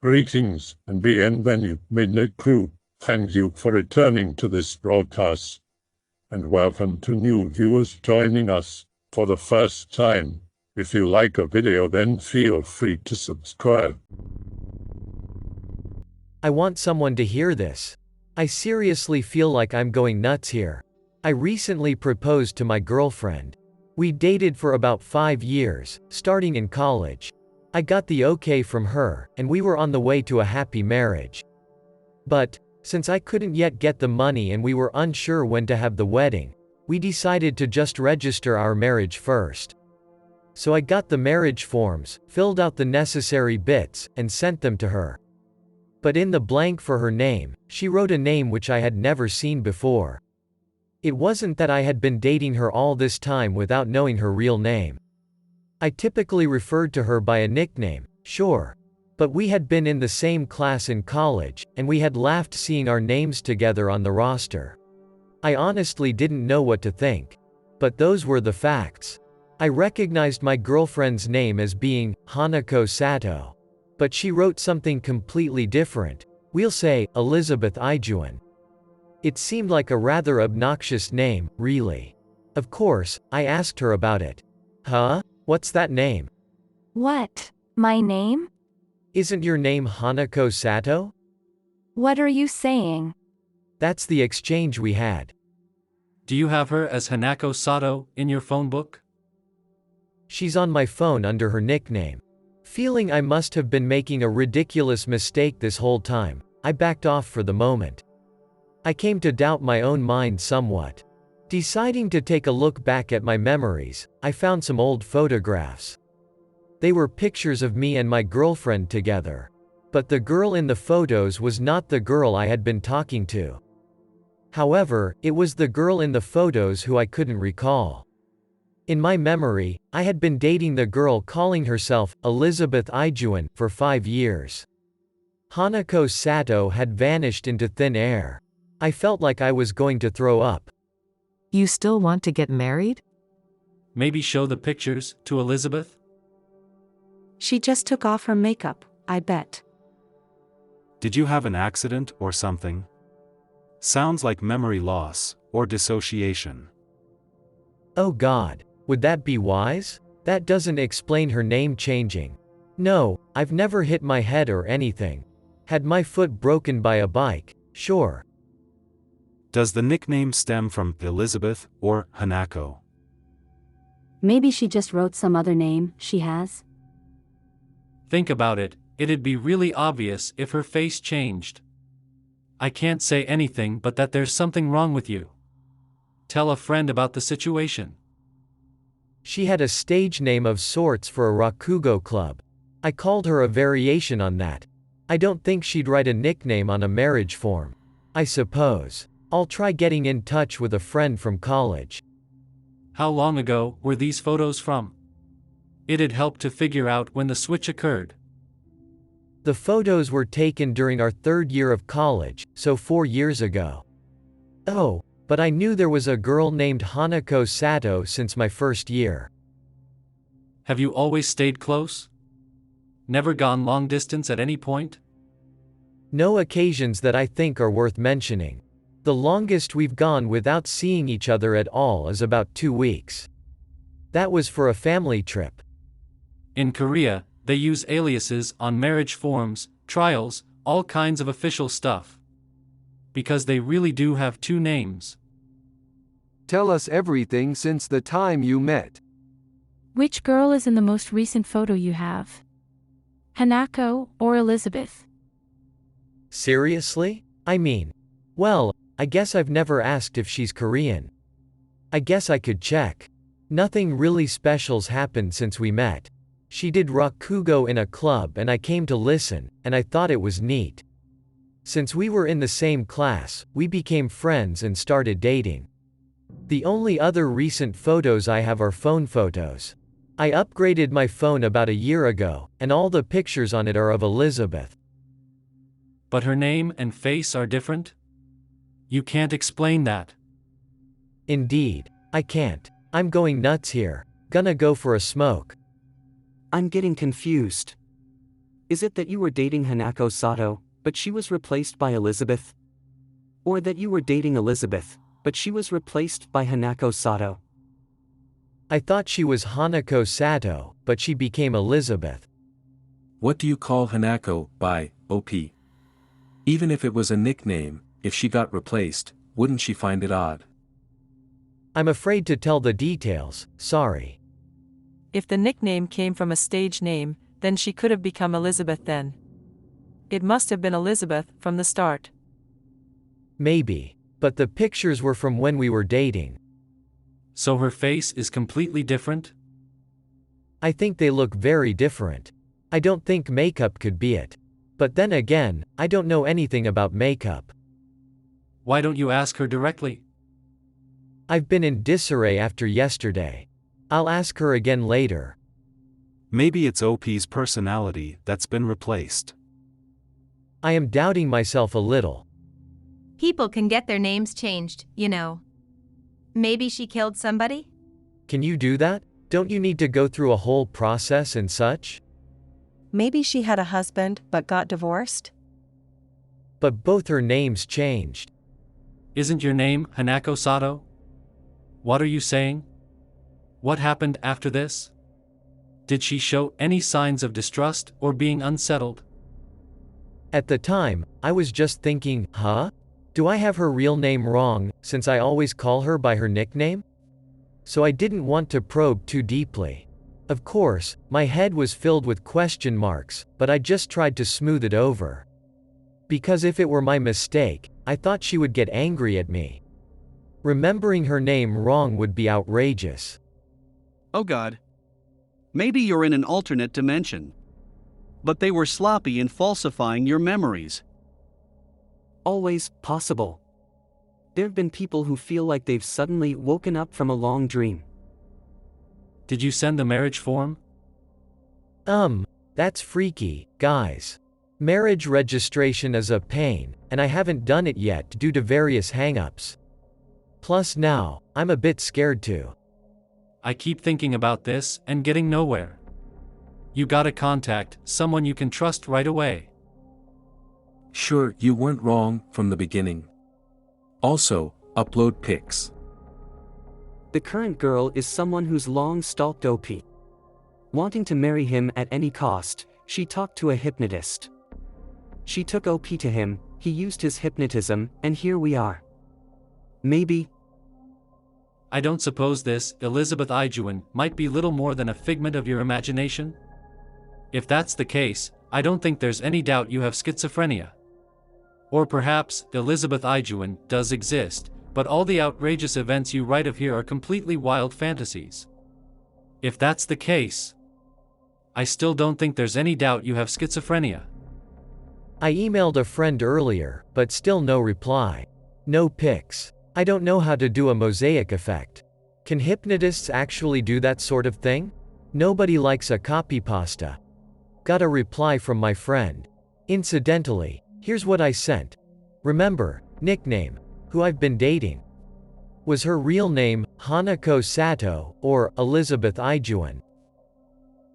Greetings and bienvenue crew. Thank you for returning to this broadcast, and welcome to new viewers joining us for the first time. If you like a video, then feel free to subscribe. I want someone to hear this. I seriously feel like I'm going nuts here. I recently proposed to my girlfriend. We dated for about 5 years, starting in college. I got the okay from her, and we were on the way to a happy marriage. But, since I couldn't yet get the money and we were unsure when to have the wedding, we decided to just register our marriage first. So I got the marriage forms, filled out the necessary bits, and sent them to her. But in the blank for her name, she wrote a name which I had never seen before. It wasn't that I had been dating her all this time without knowing her real name. I typically referred to her by a nickname, sure. But we had been in the same class in college, and we had laughed seeing our names together on the roster. I honestly didn't know what to think. But those were the facts. I recognized my girlfriend's name as being Hanako Sato. But she wrote something completely different. We'll say, Elizabeth Ijuan. It seemed like a rather obnoxious name, really. Of course, I asked her about it. Huh? What's that name? What? My name? Isn't your name Hanako Sato? What are you saying? That's the exchange we had. Do you have her as Hanako Sato in your phone book? She's on my phone under her nickname. Feeling I must have been making a ridiculous mistake this whole time, I backed off for the moment. I came to doubt my own mind somewhat. Deciding to take a look back at my memories, I found some old photographs. They were pictures of me and my girlfriend together. But the girl in the photos was not the girl I had been talking to. However, it was the girl in the photos who I couldn't recall. In my memory, I had been dating the girl calling herself Elizabeth Ijuan for 5 years. Hanako Sato had vanished into thin air. I felt like I was going to throw up. You still want to get married? Maybe show the pictures to Elizabeth? She just took off her makeup, I bet. Did you have an accident or something? Sounds like memory loss or dissociation. Oh God, would that be wise? That doesn't explain her name changing. No, I've never hit my head or anything. Had my foot broken by a bike, sure. Does the nickname stem from Elizabeth or Hanako? Maybe she just wrote some other name she has. Think about it, it'd be really obvious if her face changed. I can't say anything but that there's something wrong with you. Tell a friend about the situation. She had a stage name of sorts for a rakugo club. I called her a variation on that. I don't think she'd write a nickname on a marriage form. I suppose. I'll try getting in touch with a friend from college. How long ago were these photos from? It'd help to figure out when the switch occurred. The photos were taken during our 3rd year of college, so 4 years ago. Oh, but I knew there was a girl named Hanako Sato since my 1st year. Have you always stayed close? Never gone long distance at any point? No occasions that I think are worth mentioning. The longest we've gone without seeing each other at all is about 2 weeks. That was for a family trip. In Korea, they use aliases on marriage forms, trials, all kinds of official stuff. Because they really do have 2 names. Tell us everything since the time you met. Which girl is in the most recent photo you have? Hanako or Elizabeth? Seriously? I mean, well, I guess I've never asked if she's Korean. I guess I could check. Nothing really special's happened since we met. She did rakugo in a club and I came to listen, and I thought it was neat. Since we were in the same class, we became friends and started dating. The only other recent photos I have are phone photos. I upgraded my phone about a year ago, and all the pictures on it are of Elizabeth. But her name and face are different? You can't explain that. Indeed, I can't. I'm going nuts here. Gonna go for a smoke. I'm getting confused. Is it that you were dating Hanako Sato, but she was replaced by Elizabeth? Or that you were dating Elizabeth, but she was replaced by Hanako Sato? I thought she was Hanako Sato, but she became Elizabeth. What do you call Hanako by OP? Even if it was a nickname, if she got replaced, wouldn't she find it odd? I'm afraid to tell the details, sorry. If the nickname came from a stage name, then she could have become Elizabeth then. It must have been Elizabeth from the start. Maybe. But the pictures were from when we were dating. So her face is completely different? I think they look very different. I don't think makeup could be it. But then again, I don't know anything about makeup. Why don't you ask her directly? I've been in disarray after yesterday. I'll ask her again later. Maybe it's OP's personality that's been replaced. I am doubting myself a little. People can get their names changed, you know. Maybe she killed somebody? Can you do that? Don't you need to go through a whole process and such? Maybe she had a husband but got divorced? But both her names changed. Isn't your name Hanako Sato? What are you saying? What happened after this? Did she show any signs of distrust or being unsettled? At the time, I was just thinking, huh? Do I have her real name wrong, since I always call her by her nickname? So I didn't want to probe too deeply. Of course, my head was filled with question marks, but I just tried to smooth it over. Because if it were my mistake, I thought she would get angry at me. Remembering her name wrong would be outrageous. Oh God. Maybe you're in an alternate dimension. But they were sloppy in falsifying your memories. Always possible. There've been people who feel like they've suddenly woken up from a long dream. Did you send the marriage form? That's freaky, guys. Marriage registration is a pain, and I haven't done it yet due to various hang-ups. Plus now, I'm a bit scared too. I keep thinking about this and getting nowhere. You gotta contact someone you can trust right away. Sure, you weren't wrong from the beginning. Also, upload pics. The current girl is someone who's long stalked OP. Wanting to marry him at any cost, she talked to a hypnotist. She took OP to him, he used his hypnotism, and here we are. Maybe. I don't suppose this Elizabeth Ijuan might be little more than a figment of your imagination? If that's the case, I don't think there's any doubt you have schizophrenia. Or perhaps Elizabeth Ijuan does exist, but all the outrageous events you write of here are completely wild fantasies. If that's the case, I still don't think there's any doubt you have schizophrenia. I emailed a friend earlier, but still no reply. No pics. I don't know how to do a mosaic effect. Can hypnotists actually do that sort of thing? Nobody likes a copypasta. Got a reply from my friend. Incidentally, here's what I sent. Remember, nickname, who I've been dating. Was her real name Hanako Sato or Elizabeth Ijuan?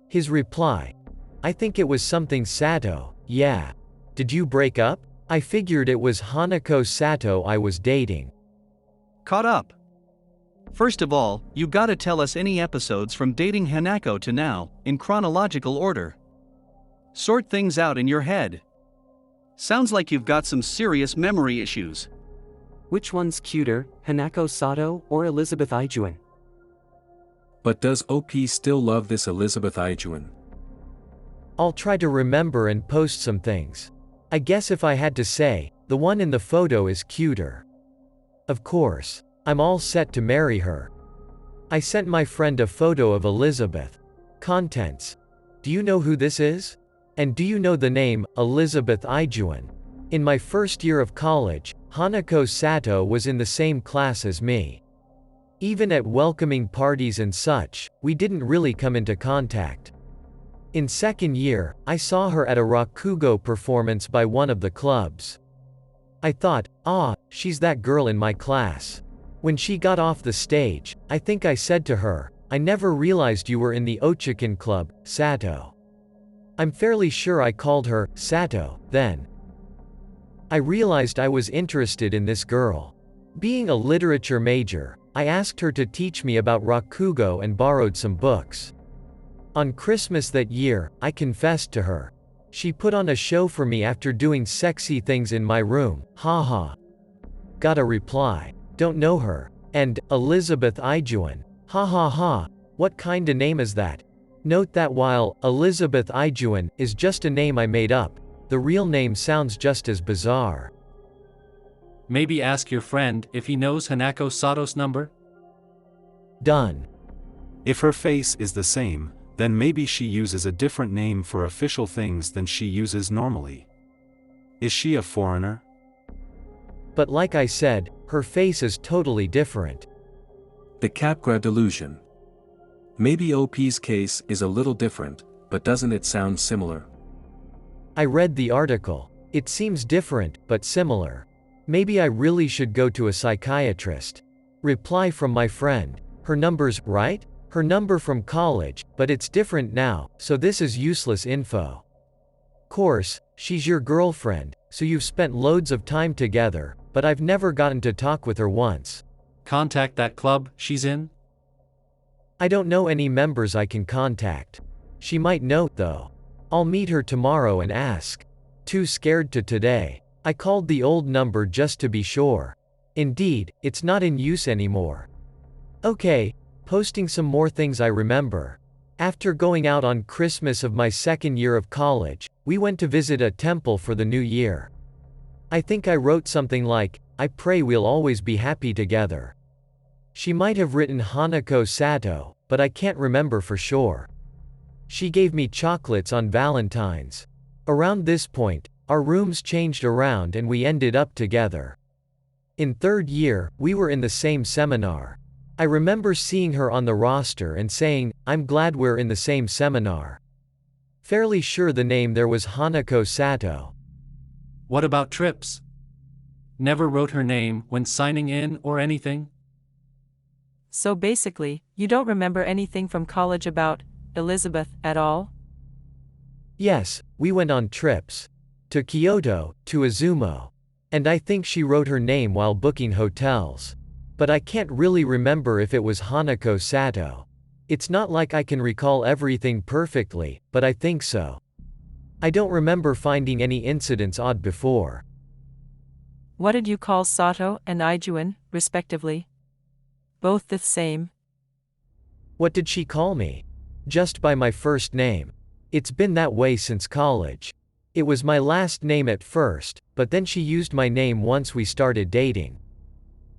His reply. I think it was something Sato, yeah. Did you break up? I figured it was Hanako Sato I was dating. Caught up. First of all, you gotta tell us any episodes from dating Hanako to now, in chronological order. Sort things out in your head. Sounds like you've got some serious memory issues. Which one's cuter, Hanako Sato or Elizabeth Ijuan? But does OP still love this Elizabeth Ijuan? I'll try to remember and post some things. I guess if I had to say, the one in the photo is cuter. Of course, I'm all set to marry her. I sent my friend a photo of Elizabeth. Contents. Do you know who this is? And do you know the name, Elizabeth Ijuan? In my first year of college, Hanako Sato was in the same class as me. Even at welcoming parties and such, we didn't really come into contact. In second year, I saw her at a Rakugo performance by one of the clubs. I thought, she's that girl in my class. When she got off the stage, I think I said to her, I never realized you were in the Ochakin club, Sato. I'm fairly sure I called her Sato then. I realized I was interested in this girl. Being a literature major, I asked her to teach me about Rakugo and borrowed some books. On Christmas that year, I confessed to her. She put on a show for me after doing sexy things in my room, haha. Got a reply. Don't know her. And, Elizabeth Ijuan. Ha ha ha, what kinda name is that? Note that while Elizabeth Ijuan is just a name I made up, the real name sounds just as bizarre. Maybe ask your friend if he knows Hanako Sato's number? Done. If her face is the same, then maybe she uses a different name for official things than she uses normally. Is she a foreigner? But like I said, her face is totally different. The Capgras delusion. Maybe OP's case is a little different, but doesn't it sound similar? I read the article. It seems different, but similar. Maybe I really should go to a psychiatrist. Reply from my friend. Her number's right? Her number from college, but it's different now, so this is useless info. Course, she's your girlfriend, so you've spent loads of time together, but I've never gotten to talk with her once. Contact that club she's in? I don't know any members I can contact. She might know, though. I'll meet her tomorrow and ask. Too scared to today. I called the old number just to be sure. Indeed, it's not in use anymore. Okay, posting some more things I remember. After going out on Christmas of my second year of college, we went to visit a temple for the new year. I think I wrote something like, I pray we'll always be happy together. She might have written Hanako Sato, but I can't remember for sure. She gave me chocolates on Valentine's. Around this point, our rooms changed around and we ended up together. In third year, we were in the same seminar. I remember seeing her on the roster and saying, I'm glad we're in the same seminar. Fairly sure the name there was Hanako Sato. What about trips? Never wrote her name when signing in or anything? So basically, you don't remember anything from college about Elizabeth at all? Yes, we went on trips. To Kyoto, to Izumo. And I think she wrote her name while booking hotels. But I can't really remember if it was Hanako Sato. It's not like I can recall everything perfectly, but I think so. I don't remember finding any incidents odd before. What did you call Sato and Ijuan, respectively? Both the same. What did she call me? Just by my first name. It's been that way since college. It was my last name at first, but then she used my name once we started dating.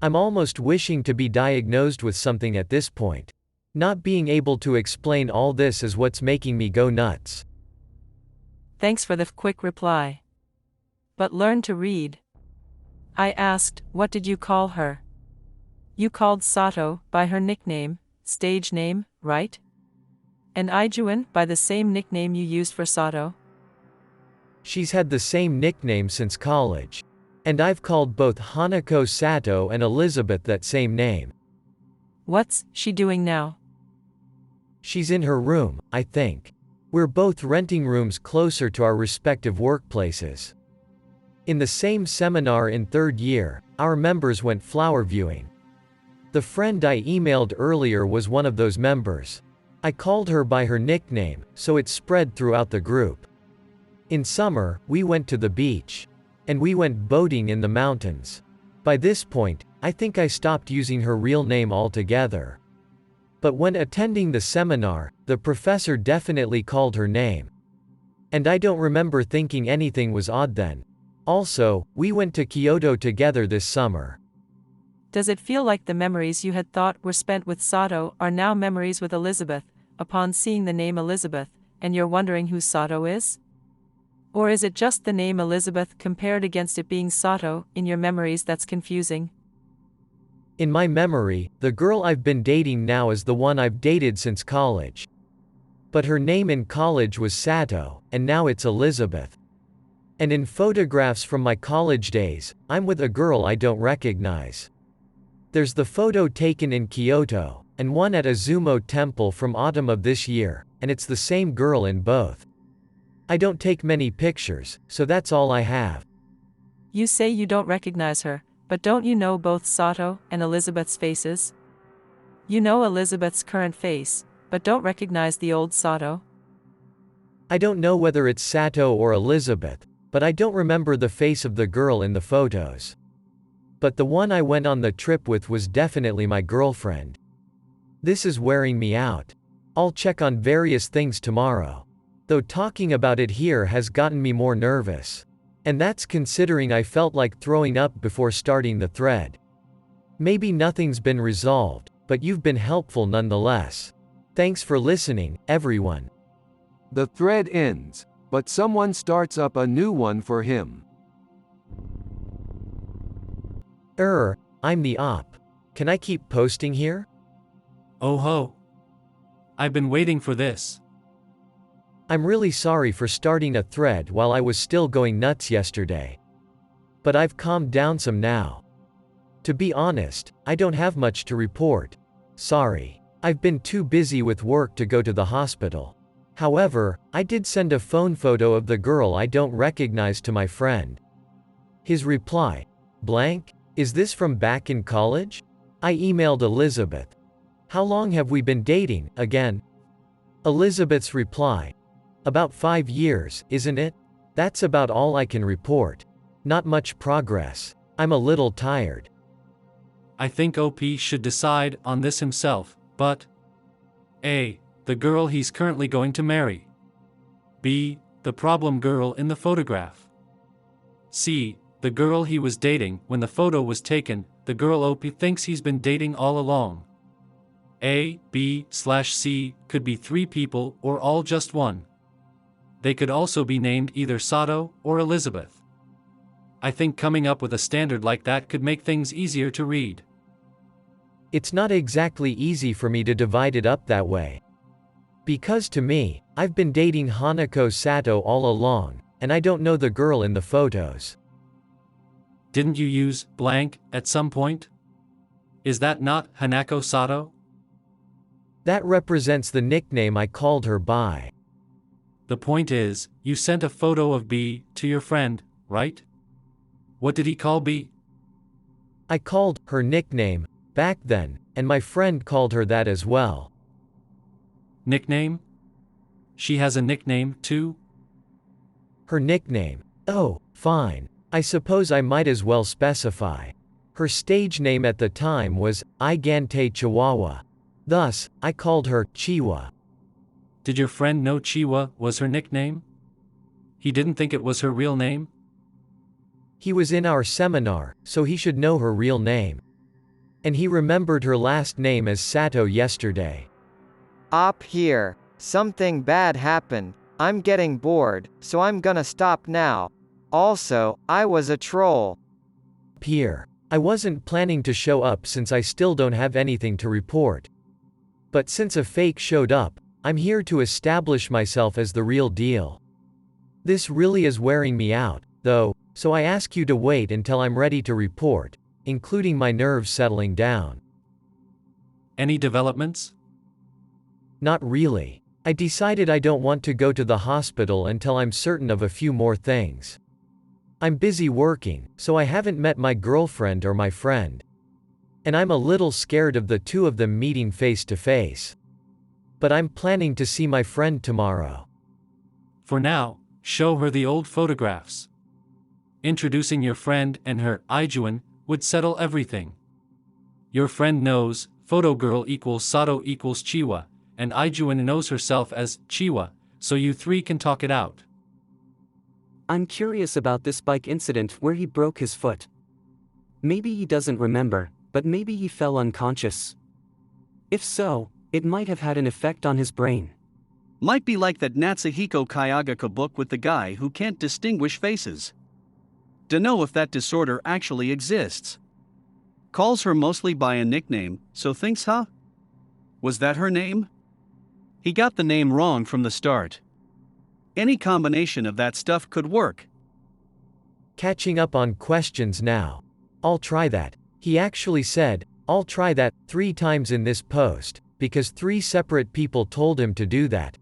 I'm almost wishing to be diagnosed with something at this point. Not being able to explain all this is what's making me go nuts. Thanks for the quick reply. But learn to read. I asked, what did you call her? You called Sato by her nickname, stage name, right? And Ijuan by the same nickname you used for Sato? She's had the same nickname since college. And I've called both Hanako Sato and Elizabeth that same name. What's she doing now? She's in her room, I think. We're both renting rooms closer to our respective workplaces. In the same seminar in third year, our members went flower viewing. The friend I emailed earlier was one of those members. I called her by her nickname, so it spread throughout the group. In summer, we went to the beach. And we went boating in the mountains. By this point, I think I stopped using her real name altogether. But when attending the seminar, the professor definitely called her name. And I don't remember thinking anything was odd then. Also, we went to Kyoto together this summer. Does it feel like the memories you had thought were spent with Sato are now memories with Elizabeth, upon seeing the name Elizabeth, and you're wondering who Sato is? Or is it just the name Elizabeth compared against it being Sato in your memories that's confusing? In my memory, the girl I've been dating now is the one I've dated since college. But her name in college was Sato, and now it's Elizabeth. And in photographs from my college days, I'm with a girl I don't recognize. There's the photo taken in Kyoto, and one at Izumo Temple from autumn of this year, and it's the same girl in both. I don't take many pictures, so that's all I have. You say you don't recognize her, but don't you know both Sato and Elizabeth's faces? You know Elizabeth's current face, but don't recognize the old Sato? I don't know whether it's Sato or Elizabeth, but I don't remember the face of the girl in the photos. But the one I went on the trip with was definitely my girlfriend. This is wearing me out. I'll check on various things tomorrow. Though talking about it here has gotten me more nervous. And that's considering I felt like throwing up before starting the thread. Maybe nothing's been resolved, but you've been helpful nonetheless. Thanks for listening, everyone. The thread ends, but someone starts up a new one for him. I'm the op. Can I keep posting here? Oh ho. I've been waiting for this. I'm really sorry for starting a thread while I was still going nuts yesterday. But I've calmed down some now. To be honest, I don't have much to report. Sorry. I've been too busy with work to go to the hospital. However, I did send a phone photo of the girl I don't recognize to my friend. His reply, blank, is this from back in college? I emailed Elizabeth. How long have we been dating, again? Elizabeth's reply, about 5 years, isn't it? That's about all I can report. Not much progress. I'm a little tired. I think OP should decide on this himself, but A. The girl he's currently going to marry. B. The problem girl in the photograph. C. The girl he was dating when the photo was taken, the girl OP thinks he's been dating all along. A, B/C could be 3 people or all just one. They could also be named either Sato or Elizabeth. I think coming up with a standard like that could make things easier to read. It's not exactly easy for me to divide it up that way. Because to me, I've been dating Hanako Sato all along, and I don't know the girl in the photos. Didn't you use blank at some point? Is that not Hanako Sato? That represents the nickname I called her by. The point is, you sent a photo of B to your friend, right? What did he call B? I called her nickname back then, and my friend called her that as well. Nickname? She has a nickname, too? Her nickname. Oh, fine. I suppose I might as well specify. Her stage name at the time was Igante Chihuahua. Thus, I called her Chiwa. Did your friend know Chiwa was her nickname? He didn't think it was her real name? He was in our seminar, so he should know her real name. And he remembered her last name as Sato yesterday. Op here. Something bad happened. I'm getting bored, so I'm gonna stop now. Also, I was a troll. Here. I wasn't planning to show up since I still don't have anything to report. But since a fake showed up, I'm here to establish myself as the real deal. This really is wearing me out, though, so I ask you to wait until I'm ready to report, including my nerves settling down. Any developments? Not really. I decided I don't want to go to the hospital until I'm certain of a few more things. I'm busy working, so I haven't met my girlfriend or my friend. And I'm a little scared of the two of them meeting face to face. But I'm planning to see my friend tomorrow. For now, show her the old photographs. Introducing your friend and her Ijuan would settle everything. Your friend knows photo girl equals Sato equals Chiwa, and Ijuan knows herself as Chiwa, so you 3 can talk it out. I'm curious about this bike incident where he broke his foot. Maybe he doesn't remember, but maybe he fell unconscious. If so, it might have had an effect on his brain. Might be like that Natsuhiko Kayagaka book with the guy who can't distinguish faces. Dunno if that disorder actually exists. Calls her mostly by a nickname, so thinks, huh? Was that her name? He got the name wrong from the start. Any combination of that stuff could work. Catching up on questions now. I'll try that. He actually said, I'll try that 3 times in this post, because 3 separate people told him to do that.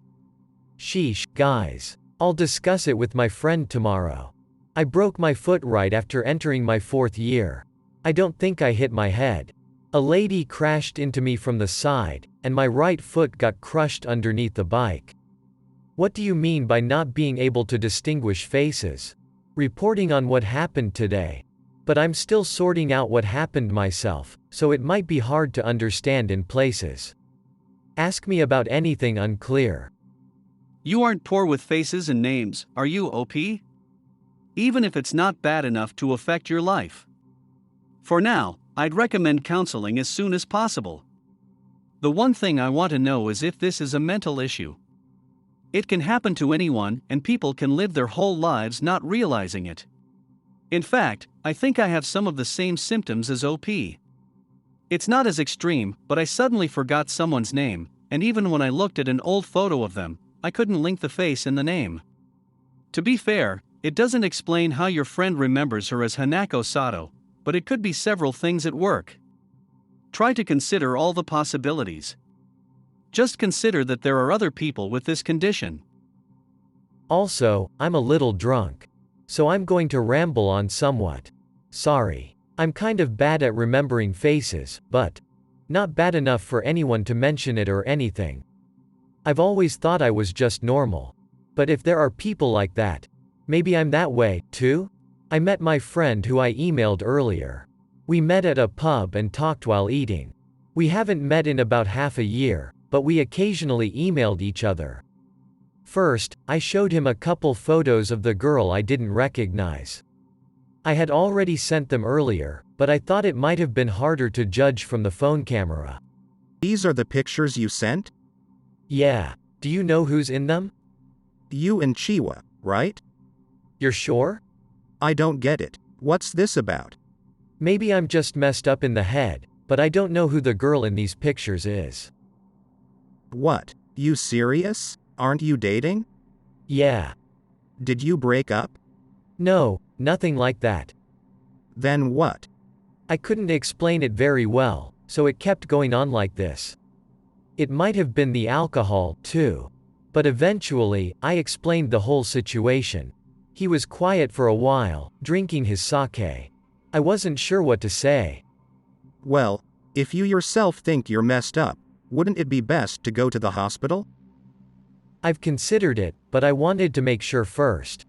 Sheesh, guys. I'll discuss it with my friend tomorrow. I broke my foot right after entering my 4th year. I don't think I hit my head. A lady crashed into me from the side, and my right foot got crushed underneath the bike. What do you mean by not being able to distinguish faces? Reporting on what happened today. But I'm still sorting out what happened myself, so it might be hard to understand in places. Ask me about anything unclear. You aren't poor with faces and names, are you, OP? Even if it's not bad enough to affect your life. For now, I'd recommend counseling as soon as possible. The one thing I want to know is if this is a mental issue. It can happen to anyone, and people can live their whole lives not realizing it. In fact, I think I have some of the same symptoms as OP. It's not as extreme, but I suddenly forgot someone's name, and even when I looked at an old photo of them, I couldn't link the face and the name. To be fair, it doesn't explain how your friend remembers her as Hanako Sato, but it could be several things at work. Try to consider all the possibilities. Just consider that there are other people with this condition. Also, I'm a little drunk. So I'm going to ramble on somewhat. Sorry. I'm kind of bad at remembering faces, but not bad enough for anyone to mention it or anything. I've always thought I was just normal. But if there are people like that, maybe I'm that way, too? I met my friend who I emailed earlier. We met at a pub and talked while eating. We haven't met in about half a year, but we occasionally emailed each other. First, I showed him a couple photos of the girl I didn't recognize. I had already sent them earlier, but I thought it might have been harder to judge from the phone camera. These are the pictures you sent? Yeah. Do you know who's in them? You and Chiwa, right? You're sure? I don't get it. What's this about? Maybe I'm just messed up in the head, but I don't know who the girl in these pictures is. What? You serious? Aren't you dating? Yeah. Did you break up? No, nothing like that. Then what? I couldn't explain it very well, so it kept going on like this. It might have been the alcohol, too. But eventually, I explained the whole situation. He was quiet for a while, drinking his sake. I wasn't sure what to say. Well, if you yourself think you're messed up, wouldn't it be best to go to the hospital? I've considered it, but I wanted to make sure first.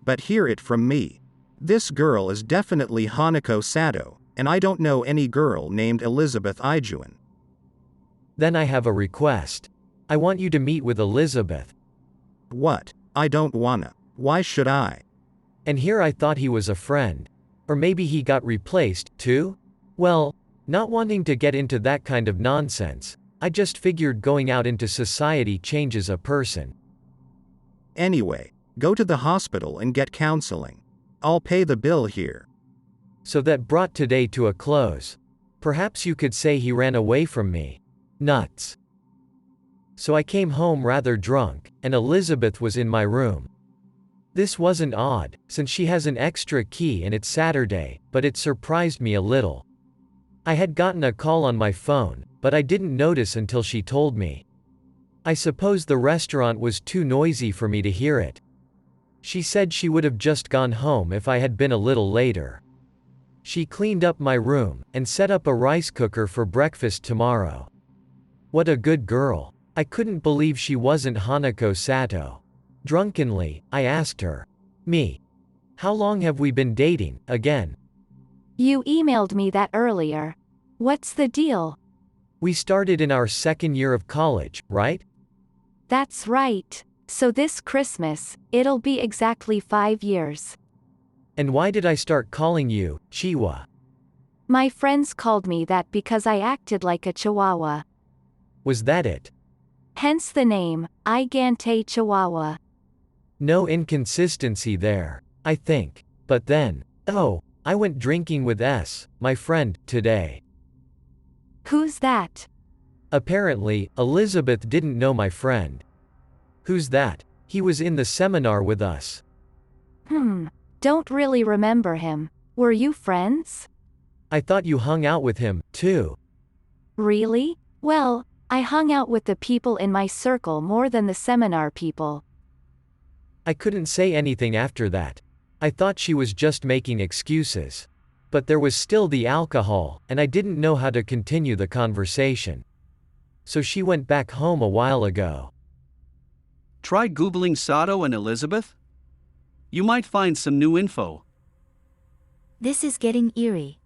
But hear it from me. This girl is definitely Hanako Sato, and I don't know any girl named Elizabeth Ijuan. Then I have a request. I want you to meet with Elizabeth. What? I don't wanna. Why should I? And here I thought he was a friend. Or maybe he got replaced, too? Well, not wanting to get into that kind of nonsense, I just figured going out into society changes a person. Anyway, go to the hospital and get counseling. I'll pay the bill here. So that brought today to a close. Perhaps you could say he ran away from me. Nuts. So I came home rather drunk, and Elizabeth was in my room. This wasn't odd, since she has an extra key and it's Saturday, but it surprised me a little. I had gotten a call on my phone, but I didn't notice until she told me. I suppose the restaurant was too noisy for me to hear it. She said she would have just gone home if I had been a little later. She cleaned up my room, and set up a rice cooker for breakfast tomorrow. What a good girl. I couldn't believe she wasn't Hanako Sato. Drunkenly, I asked her. Me. How long have we been dating, again? You emailed me that earlier. What's the deal? We started in our 2nd year of college, right? That's right. So this Christmas, it'll be exactly 5 years. And why did I start calling you, Chiwa? My friends called me that because I acted like a chihuahua. Was that it? Hence the name, Igante Chihuahua. No inconsistency there, I think. But then, oh, I went drinking with my friend, today. Who's that? Apparently, Elizabeth didn't know my friend. Who's that? He was in the seminar with us. Don't really remember him. Were you friends? I thought you hung out with him, too. Really? Well, I hung out with the people in my circle more than the seminar people. I couldn't say anything after that. I thought she was just making excuses. But there was still the alcohol, and I didn't know how to continue the conversation. So she went back home a while ago. Try Googling Sato and Elizabeth? You might find some new info. This is getting eerie.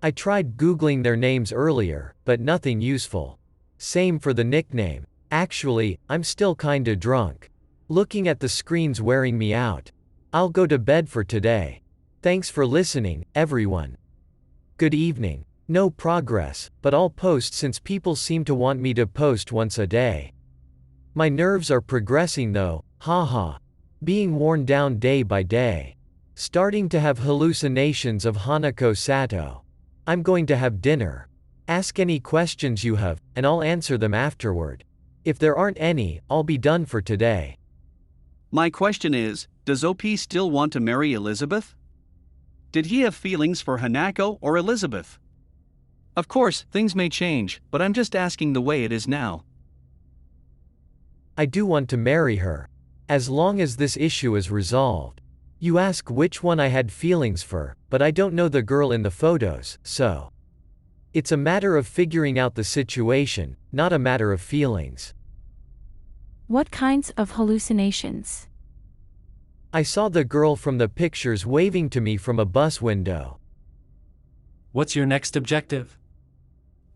I tried Googling their names earlier, but nothing useful. Same for the nickname. Actually, I'm still kinda drunk. Looking at the screen's wearing me out. I'll go to bed for today. Thanks for listening, everyone. Good evening. No progress, but I'll post since people seem to want me to post once a day. My nerves are progressing though, haha. Being worn down day by day. Starting to have hallucinations of Hanako Sato. I'm going to have dinner. Ask any questions you have, and I'll answer them afterward. If there aren't any, I'll be done for today. My question is, does OP still want to marry Elizabeth? Did he have feelings for Hanako or Elizabeth? Of course, things may change, but I'm just asking the way it is now. I do want to marry her. As long as this issue is resolved. You ask which one I had feelings for, but I don't know the girl in the photos, so. It's a matter of figuring out the situation, not a matter of feelings. What kinds of hallucinations? I saw the girl from the pictures waving to me from a bus window. What's your next objective?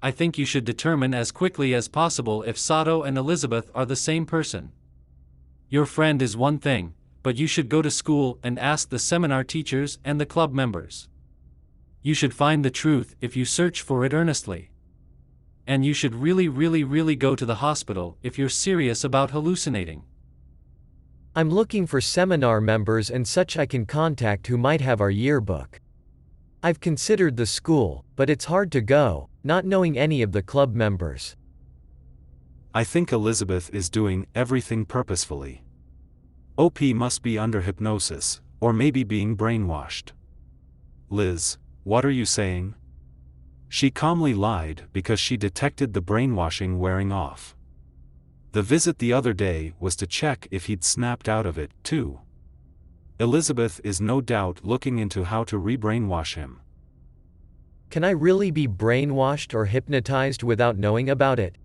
I think you should determine as quickly as possible if Sato and Elizabeth are the same person. Your friend is one thing, but you should go to school and ask the seminar teachers and the club members. You should find the truth if you search for it earnestly. And you should really go to the hospital if you're serious about hallucinating. I'm looking for seminar members and such I can contact who might have our yearbook. I've considered the school, but it's hard to go, not knowing any of the club members. I think Elizabeth is doing everything purposefully. OP must be under hypnosis, or maybe being brainwashed. Liz, what are you saying? She calmly lied because she detected the brainwashing wearing off. The visit the other day was to check if he'd snapped out of it, too. Elizabeth is no doubt looking into how to re-brainwash him. Can I really be brainwashed or hypnotized without knowing about it?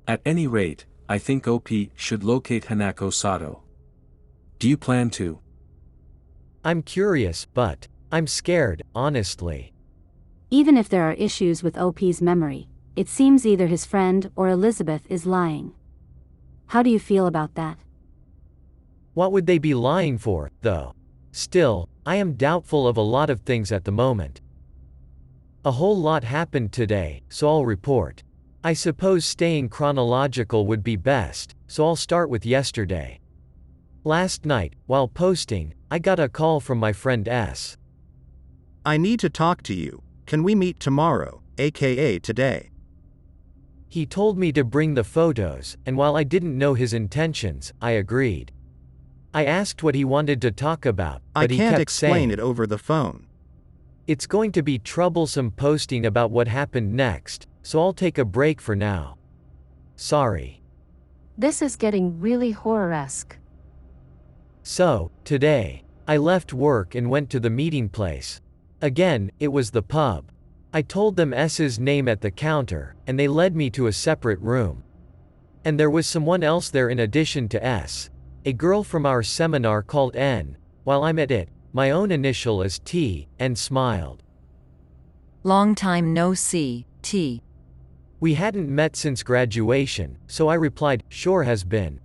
At any rate, I think OP should locate Hanako Sato. Do you plan to? I'm curious, but I'm scared, honestly. Even if there are issues with OP's memory, it seems either his friend or Elizabeth is lying. How do you feel about that? What would they be lying for, though? Still, I am doubtful of a lot of things at the moment. A whole lot happened today, so I'll report. I suppose staying chronological would be best, so I'll start with yesterday. Last night, while posting, I got a call from my friend S. I need to talk to you. Can we meet tomorrow, aka today? He told me to bring the photos, and while I didn't know his intentions, I agreed. I asked what he wanted to talk about, but he kept saying, I can't explain it over the phone. It's going to be troublesome posting about what happened next, so I'll take a break for now. Sorry. This is getting really horror-esque. So, today, I left work and went to the meeting place. Again, it was the pub. I told them S's name at the counter, and they led me to a separate room. And there was someone else there in addition to S. A girl from our seminar called N. While I'm at it, my own initial is T, and smiled. Long time no see, T. We hadn't met since graduation, so I replied, sure has been.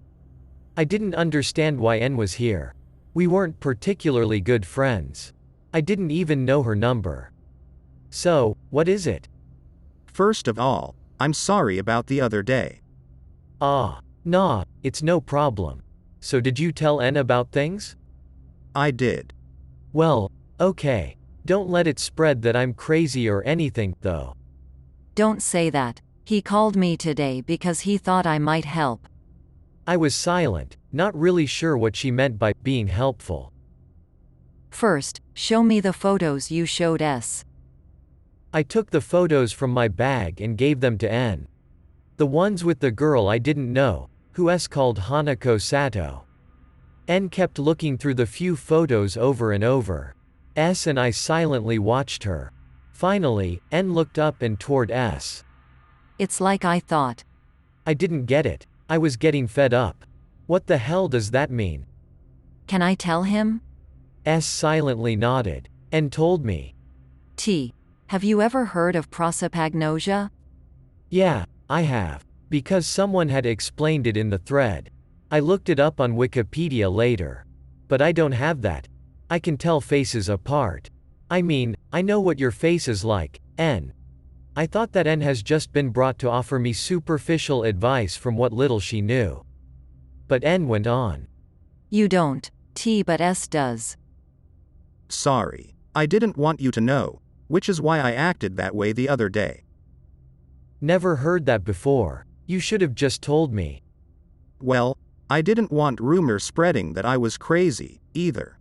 I didn't understand why N was here. We weren't particularly good friends. I didn't even know her number. So, what is it? First of all, I'm sorry about the other day. Nah, it's no problem. So did you tell N about things? I did. Well, okay. Don't let it spread that I'm crazy or anything, though. Don't say that. He called me today because he thought I might help. I was silent, not really sure what she meant by being helpful. First, show me the photos you showed S. I took the photos from my bag and gave them to N. The ones with the girl I didn't know, who S called Hanako Sato. N kept looking through the few photos over and over. S and I silently watched her. Finally, N looked up and toward S. It's like I thought. I didn't get it. I was getting fed up. What the hell does that mean? Can I tell him? S silently nodded. N told me. T. Have you ever heard of prosopagnosia? Yeah, I have. Because someone had explained it in the thread. I looked it up on Wikipedia later. But I don't have that. I can tell faces apart. I mean, I know what your face is like, N. I thought that N has just been brought to offer me superficial advice from what little she knew. But N went on. You don't, T, but S does. Sorry. I didn't want you to know, which is why I acted that way the other day. Never heard that before. You should have just told me. Well, I didn't want rumors spreading that I was crazy, either.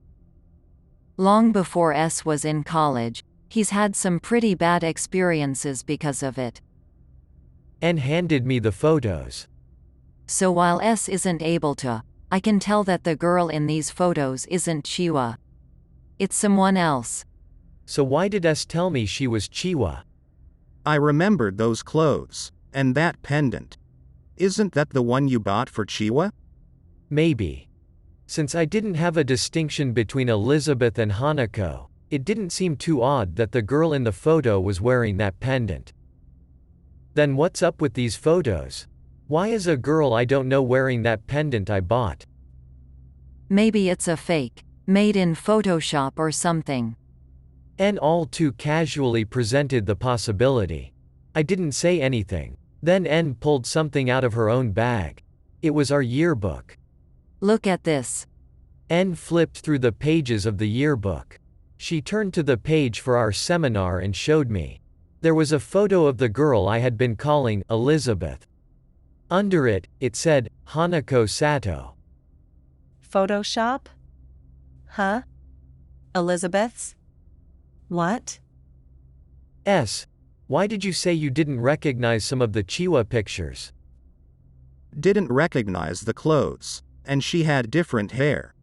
Long before S was in college, he's had some pretty bad experiences because of it. N handed me the photos. So while S isn't able to, I can tell that the girl in these photos isn't Chiwa. It's someone else. So why did S tell me she was Chiwa? I remembered those clothes, and that pendant. Isn't that the one you bought for Chiwa? Maybe. Since I didn't have a distinction between Elizabeth and Hanako, it didn't seem too odd that the girl in the photo was wearing that pendant. Then what's up with these photos? Why is a girl I don't know wearing that pendant I bought? Maybe it's a fake, made in Photoshop or something. N all too casually presented the possibility. I didn't say anything. Then N pulled something out of her own bag. It was our yearbook. Look at this. N flipped through the pages of the yearbook. She turned to the page for our seminar and showed me. There was a photo of the girl I had been calling Elizabeth. Under it, it said, Hanako Sato. Photoshop? Huh? Elizabeth's? What? S. Why did you say you didn't recognize some of the Chiwa pictures? Didn't recognize the clothes, and she had different hair.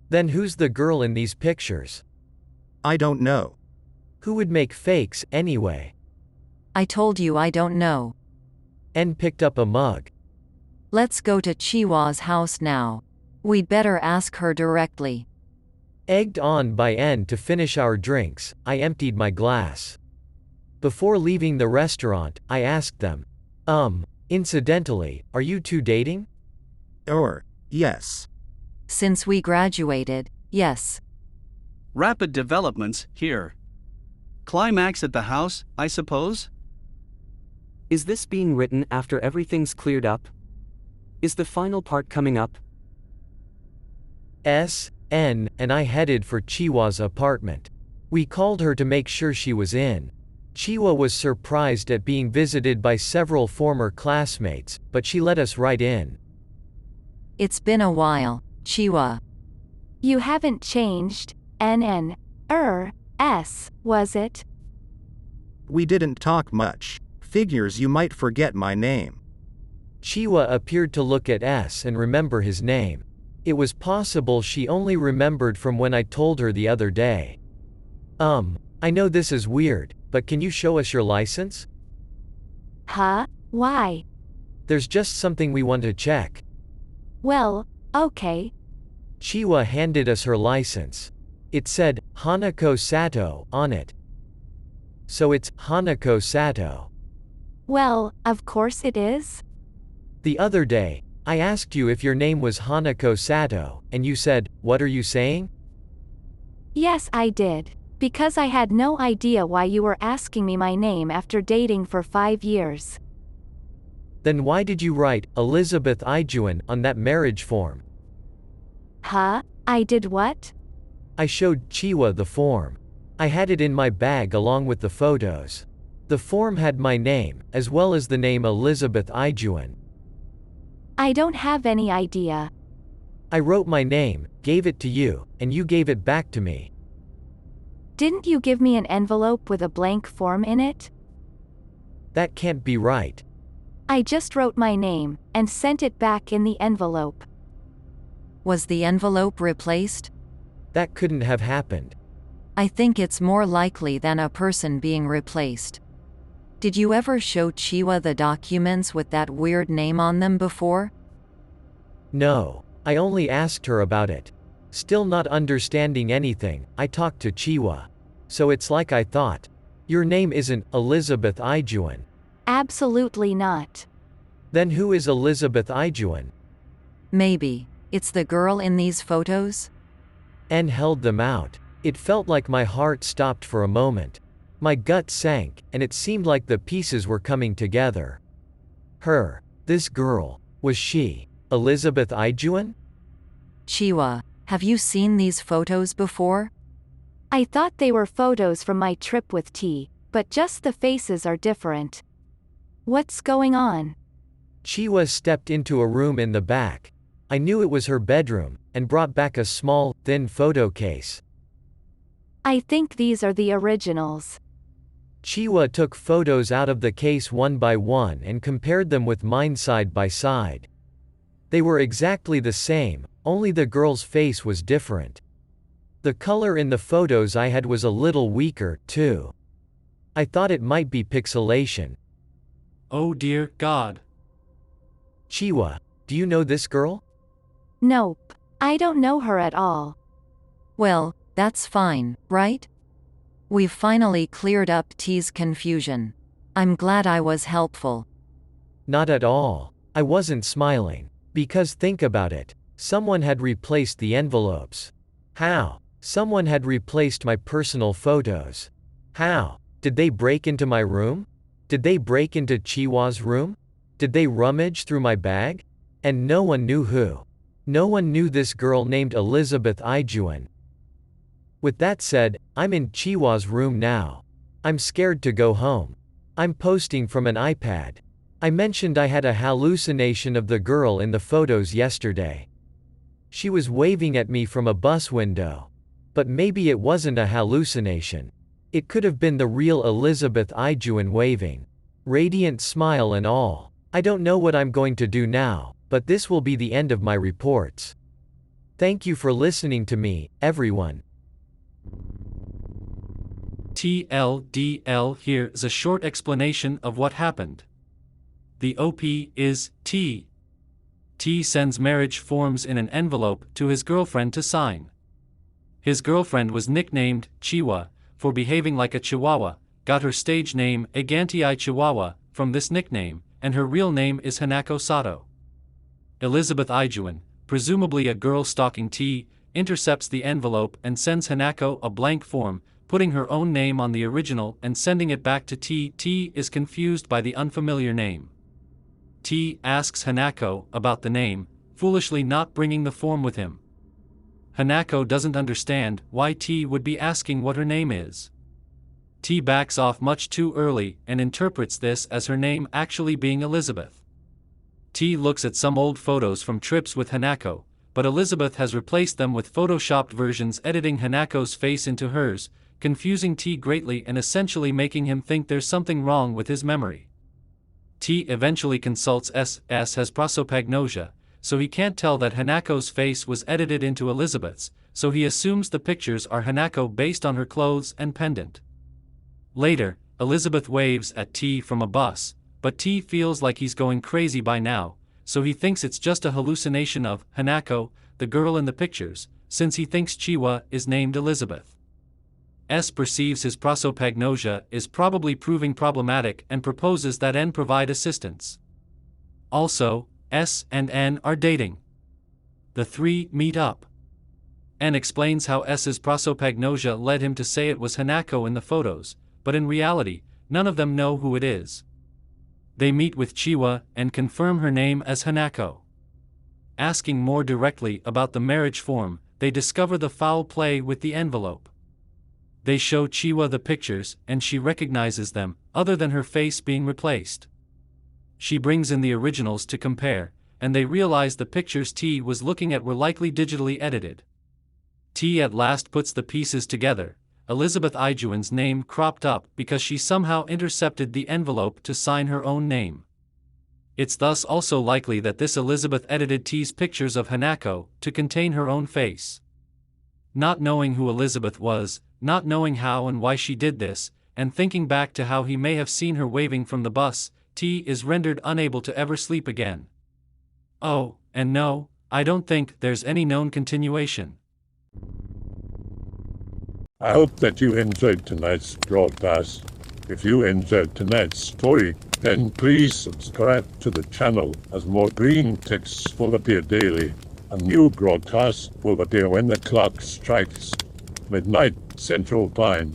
Then who's the girl in these pictures? I don't know. Who would make fakes, anyway? I told you I don't know. N picked up a mug. Let's go to Chiwa's house now. We'd better ask her directly. Egged on by N to finish our drinks, I emptied my glass. Before leaving the restaurant, I asked them, incidentally, are you two dating? Yes. Since we graduated, yes. Rapid developments here. Climax at the house, I suppose? Is this being written after everything's cleared up? Is the final part coming up? S, N, and I headed for Chiwa's apartment. We called her to make sure she was in. Chiwa was surprised at being visited by several former classmates, but she let us right in. It's been a while, Chiwa. You haven't changed, S, was it? We didn't talk much. Figures you might forget my name. Chiwa appeared to look at S and remember his name. It was possible she only remembered from when I told her the other day. I know this is weird, but can you show us your license? Huh? Why? There's just something we want to check. Well, okay. Chiwa handed us her license. It said, Hanako Sato, on it. So it's Hanako Sato. Well, of course it is. The other day, I asked you if your name was Hanako Sato, and you said, what are you saying? Yes, I did. Because I had no idea why you were asking me my name after dating for 5 years. Then why did you write, Elizabeth Ijuan, on that marriage form? Huh? I did what? I showed Chiwa the form. I had it in my bag along with the photos. The form had my name, as well as the name Elizabeth Ijuan. I don't have any idea. I wrote my name, gave it to you, and you gave it back to me. Didn't you give me an envelope with a blank form in it? That can't be right. I just wrote my name, and sent it back in the envelope. Was the envelope replaced? That couldn't have happened. I think it's more likely than a person being replaced. Did you ever show Chiwa the documents with that weird name on them before? No, I only asked her about it. Still not understanding anything, I talked to Chiwa. So it's like I thought. Your name isn't Elizabeth Ijuan. Absolutely not. Then who is Elizabeth Ijuan? Maybe. It's the girl in these photos? N held them out. It felt like my heart stopped for a moment. My gut sank, and it seemed like the pieces were coming together. This girl, was she Elizabeth Ijuan? Chiwa, have you seen these photos before? I thought they were photos from my trip with T, but just the faces are different. What's going on? Chiwa stepped into a room in the back. I knew it was her bedroom, and brought back a small, thin photo case. I think these are the originals. Chiwa took photos out of the case one by one and compared them with mine side by side. They were exactly the same, only the girl's face was different. The color in the photos I had was a little weaker, too. I thought it might be pixelation. Oh dear God. Chiwa, do you know this girl? Nope. I don't know her at all. Well, that's fine, right? We've finally cleared up T's confusion. I'm glad I was helpful. Not at all. I wasn't smiling. Because think about it. Someone had replaced the envelopes. How? Someone had replaced my personal photos. How? Did they break into my room? Did they break into Chiwa's room? Did they rummage through my bag? And no one knew who. No one knew this girl named Elizabeth Ijuan. With that said, I'm in Chiwa's room now. I'm scared to go home. I'm posting from an iPad. I mentioned I had a hallucination of the girl in the photos yesterday. She was waving at me from a bus window. But maybe it wasn't a hallucination. It could have been the real Elizabeth Ijuan waving. Radiant smile and all. I don't know what I'm going to do now, but this will be the end of my reports. Thank you for listening to me, everyone. TLDL. Here is a short explanation of what happened. The OP is T. T sends marriage forms in an envelope to his girlfriend to sign. His girlfriend was nicknamed Chiwa for behaving like a chihuahua, got her stage name Agantii Chihuahua from this nickname, and her real name is Hanako Sato. Elizabeth Ijuan, presumably a girl stalking T, intercepts the envelope and sends Hanako a blank form, putting her own name on the original and sending it back to T. T is confused by the unfamiliar name. T asks Hanako about the name, foolishly not bringing the form with him. Hanako doesn't understand why T would be asking what her name is. T backs off much too early and interprets this as her name actually being Elizabeth. T looks at some old photos from trips with Hanako, but Elizabeth has replaced them with photoshopped versions, editing Hanako's face into hers, confusing T greatly and essentially making him think there's something wrong with his memory. T eventually consults S has prosopagnosia, so he can't tell that Hanako's face was edited into Elizabeth's, so he assumes the pictures are Hanako based on her clothes and pendant. Later, Elizabeth waves at T from a bus, but T feels like he's going crazy by now, so he thinks it's just a hallucination of Hanako, the girl in the pictures, since he thinks Chiwa is named Elizabeth. S perceives his prosopagnosia is probably proving problematic and proposes that N provide assistance. Also, S and N are dating. The three meet up. N explains how S's prosopagnosia led him to say it was Hanako in the photos, but in reality, none of them know who it is. They meet with Chiwa and confirm her name as Hanako. Asking more directly about the marriage form, they discover the foul play with the envelope. They show Chiwa the pictures and she recognizes them, other than her face being replaced. She brings in the originals to compare, and they realize the pictures T was looking at were likely digitally edited. T at last puts the pieces together, Elizabeth Ijuan's name cropped up because she somehow intercepted the envelope to sign her own name. It's thus also likely that this Elizabeth edited T's pictures of Hanako to contain her own face. Not knowing who Elizabeth was, not knowing how and why she did this, and thinking back to how he may have seen her waving from the bus, T is rendered unable to ever sleep again. Oh, and no, I don't think there's any known continuation. I hope that you enjoyed tonight's broadcast. If you enjoyed tonight's story, then please subscribe to the channel as more green texts will appear daily. A new broadcast will appear when the clock strikes midnight Central Time.